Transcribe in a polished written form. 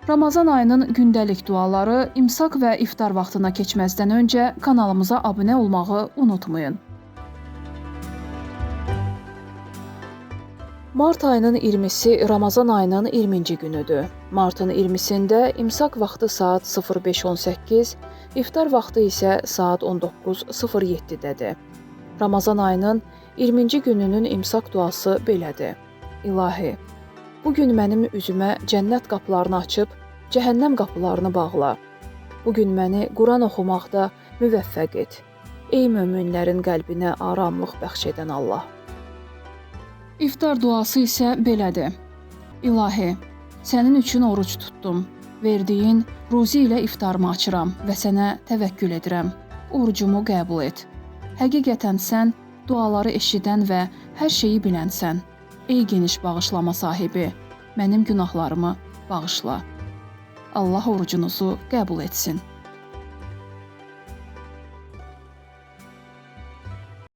Ramazan ayının gündəlik duaları imsak və iftar vaxtına keçməzdən öncə kanalımıza abunə olmağı unutmayın. Mart ayının 20-si Ramazan ayının 20-ci günüdür. Martın 20-sində imsak vaxtı saat 05:18, iftar vaxtı isə saat 19:07-dədir. Ramazan ayının 20-ci gününün imsak duası belədir. İlahi, bu gün mənim üzümə cənnət qapılarını açıb, cəhənnəm qapılarını bağla. Bu gün məni Quran oxumaqda müvəffəq et. Ey möminlərin qəlbinə aramlıq bəxş edən Allah. İftar duası isə belədir. İlahi, sənin üçün oruc tutdum. Verdiyin ruzi ilə iftarımı açıram və sənə təvəkkül edirəm. Orucumu qəbul et. Həqiqətən sən duaları eşidən və hər şeyi bilənsən. Ey geniş bağışlama sahibi, mənim günahlarımı bağışla. Allah orucunuzu qəbul etsin.